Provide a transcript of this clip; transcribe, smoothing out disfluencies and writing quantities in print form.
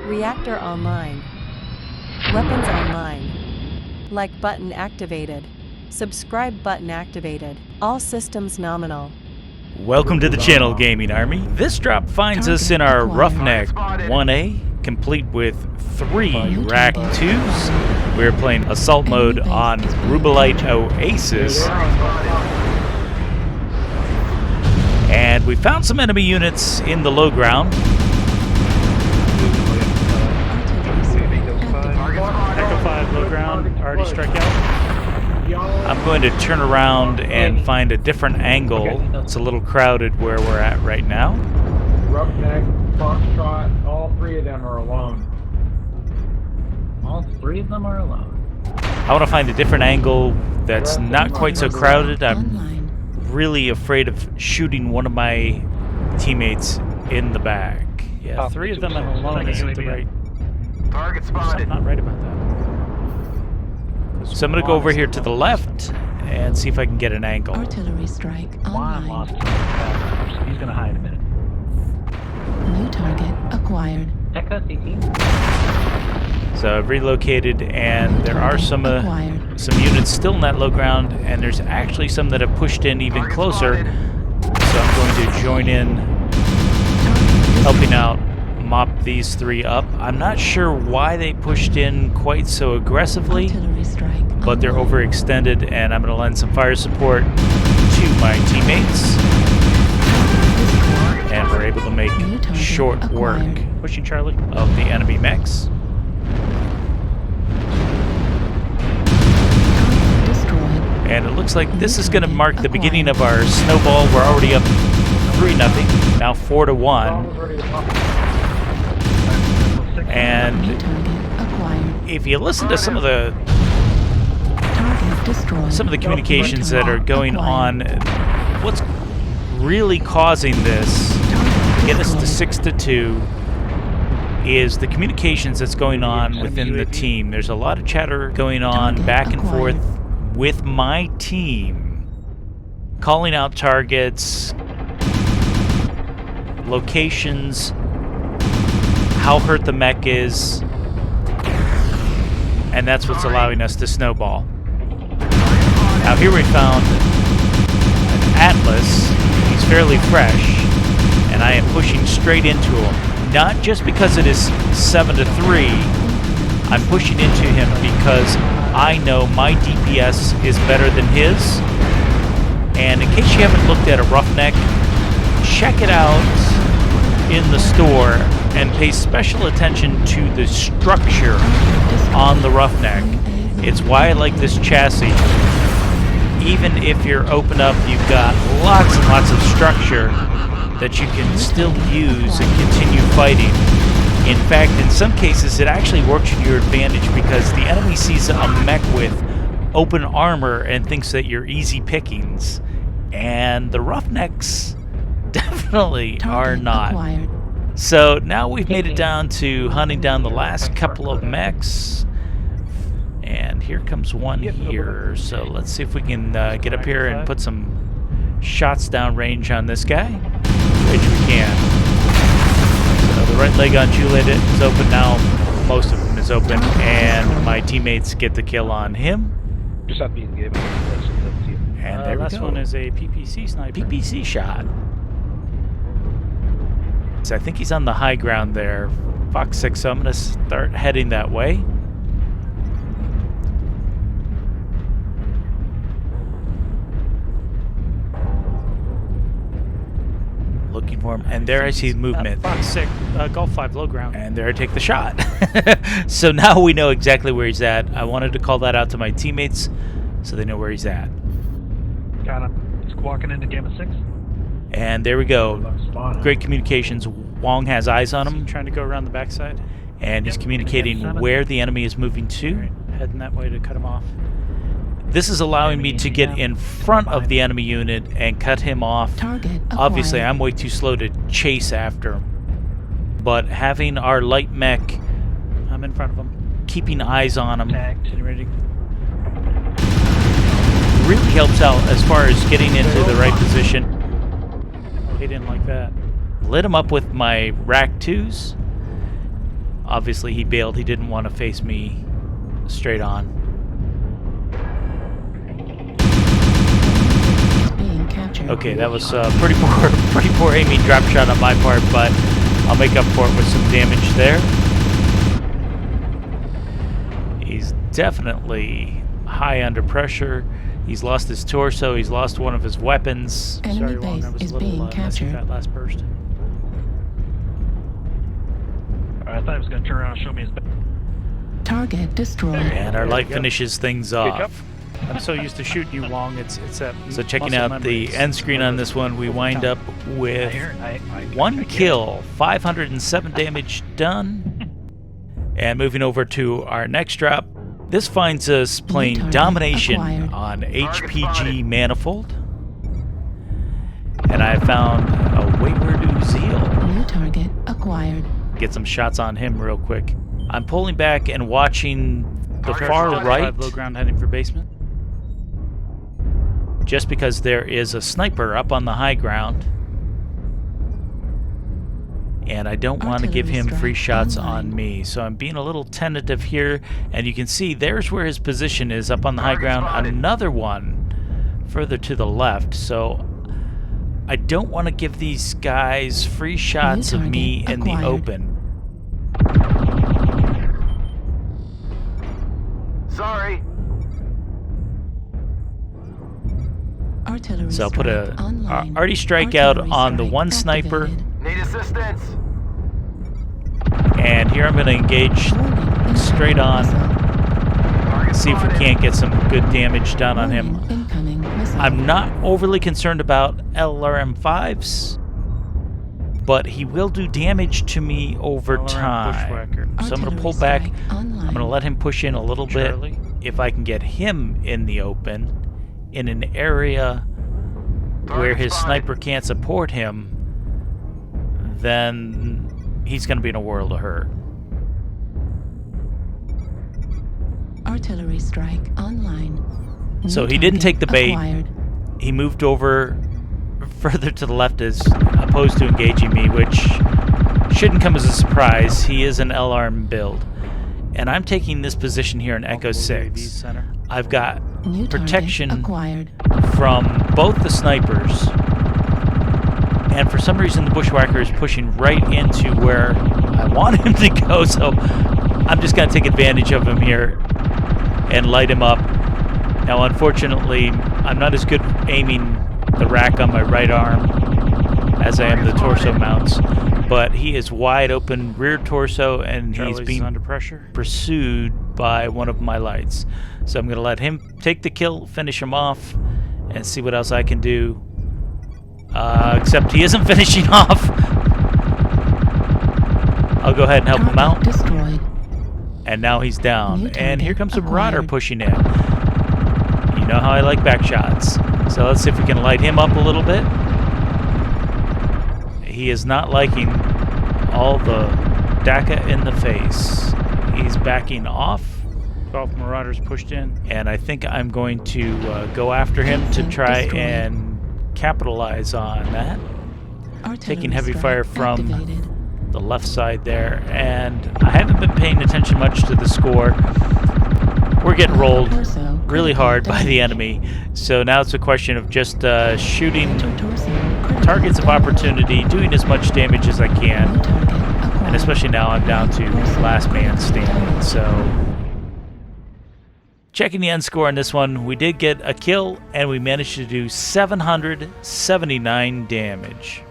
Reactor online. Weapons online. Like button activated. Subscribe button activated. All systems nominal. Welcome to the channel, Gaming Army. This drop finds us in our Roughneck 1A, complete with 3 Rack 2s. We're playing Assault Mode on Rubelite Oasis. And we found some enemy units in the low ground. Dakka 5 low ground, already struck out. I'm going to turn around and find a different angle. It's a little crowded where we're at right now. Roughneck, Foxtrot, all 3 of them are alone. All 3 of them are alone. I want to find a different angle that's not quite so crowded. I'm really afraid of shooting one of my teammates in the back. Yeah, 3 of them and alone isn't the right. Target spotted. I'm not right about that. So I'm going to go over here to the left and see if I can get an angle. Artillery strike Juan lost online. him. He's gonna hide a minute. New target acquired. Dakka CT. So I've relocated, and there are some Acquired. units still in that low ground, and there's actually some that have pushed in even closer. So I'm going to join in, helping out, mop these 3 up. I'm not sure why they pushed in quite so aggressively, Artillery strike but they're online. overextended, and I'm going to lend some fire support to my teammates. And we're able to make New target short work acquired. Pushing Charlie. of the enemy mechs. Destroyed. And it looks like this is going to mark the beginning of our snowball. We're already up 3-0, now 4-1. And New target acquired. if you listen to some of the Target destroyed. communications that are going on, what's really causing this get us to 6-2 is the communications that's going on within the team. There's a lot of chatter going on back and forth with my team, calling out targets, locations, how hurt the mech is, and that's what's allowing us to snowball. Now here we found an Atlas. He's fairly fresh, and I am pushing straight into him. Not just because it is 7-3, I'm pushing into him because I know my DPS is better than his. And in case you haven't looked at a Roughneck, check it out in the store and pay special attention to the structure on the Roughneck. It's why I like this chassis. Even if you're open up, you've got lots and lots of structure that you can still use and continue fighting. In fact, in some cases, it actually works to your advantage because the enemy sees a mech with open armor and thinks that you're easy pickings. And the Roughnecks definitely are not. Acquired. So now we've made it down to hunting down the last couple of mechs. And here comes one here. So let's see if we can get up here and put some shots down range on this guy, which we can. So the right leg on Juliet is open now. Most of them is open, and my teammates get the kill on him. Just not being given. And there we Last go. one is a PPC sniper. PPC shot. So I think he's on the high ground there, Fox 6. So I'm going to start heading that way. Looking for him, and there I see movement. Fox 6, Golf 5 low ground. And there I take the shot. So now we know exactly where he's at. I wanted to call that out to my teammates so they know where he's at. Got him. He's walking into Gamma 6. And there we go. Great communications. Wong has eyes on him, Trying to go around the backside. and he's communicating where the enemy is moving to. Heading that way to cut him off. This is allowing me to get in front of the enemy unit and cut him off. Target Obviously, acquired. I'm way too slow to chase after him. But having our light mech I'm in front of him. keeping eyes on him You ready? really helps out as far as getting into the right position. Oh, he didn't like that. Lit him up with my Rack 2s. Obviously, he bailed. He didn't want to face me straight on. Is being captured. Okay, that was pretty poor aiming drop shot on my part, but I'll make up for it with some damage there. He's definitely high under pressure. He's lost his torso. He's lost one of his weapons. Enemy Sorry, Juan, base that was is a little being messy, captured. that last burst. I thought he was going to turn around and show me his back. Target destroyed. And our There light we go. finishes things Good job. off. I'm so used to shooting you long, it's that So checking muscle out memory. the end screen on this one, we wind up with I one kill, 507 damage done. And moving over to our next drop, this finds us playing target Domination acquired. on HPG Manifold. And I found a Wayward Zeal. New target acquired. Get some shots on him real quick. I'm pulling back and watching the far right, Low ground heading for basement. just because there is a sniper up on the high ground. And I don't want to give him free shots on me, so I'm being a little tentative here. And you can see there's where his position is, up on the high ground. Another one further to the left, so I don't want to give these guys free shots of me in the open. Sorry. Artillery So I'll put a strike online. arty strike out Artillery on the strike one sniper, activated. Need assistance. and here I'm going to engage Warning, straight on. Target See if we spotted. can't get some good damage done on him. Warning, incoming missile. I'm not overly concerned about LRM5s, but he will do damage to me over LRM time. bushwhacker. So I'm going to Artillery pull back. strike online. I'm going to let him push in a little Charlie. bit. If I can get him in the open, in an area where his sniper can't support him, then he's going to be in a world of hurt. Artillery strike online. So New he didn't target take the bait. acquired. He moved over further to the left as opposed to engaging me, which shouldn't come as a surprise. He is an LRM build. And I'm taking this position here in Echo 6. Center. I've got New target protection acquired. from both the snipers, and for some reason the bushwhacker is pushing right into where I want him to go, so I'm just going to take advantage of him here and light him up. Now unfortunately I'm not as good aiming the rack on my right arm as I am the torso mounts, but he is wide open rear torso, and Charlie's he's being under pressure. pursued by one of my lights. So I'm going to let him take the kill, finish him off, and see what else I can do. Except he isn't finishing off. I'll go ahead and help him Target out. destroyed. And now he's down. New And here target comes a marauder acquired. pushing in. You know how I like back shots. So let's see if we can light him up a little bit. He is not liking all the Dakka in the face. He's backing off. 12 Marauders pushed in. And I think I'm going to go after him to try Destroyed. and capitalize on that. Artillery Taking heavy strike fire from activated. the left side there. And I haven't been paying attention much to the score. We're getting rolled Torso really critical hard by the damage. enemy. So now it's a question of just shooting Torso critical targets of damage. opportunity, doing as much damage as I New can. target acquired. And especially now I'm down to last man standing. So checking the end score on this one, we did get a kill and we managed to do 779 damage.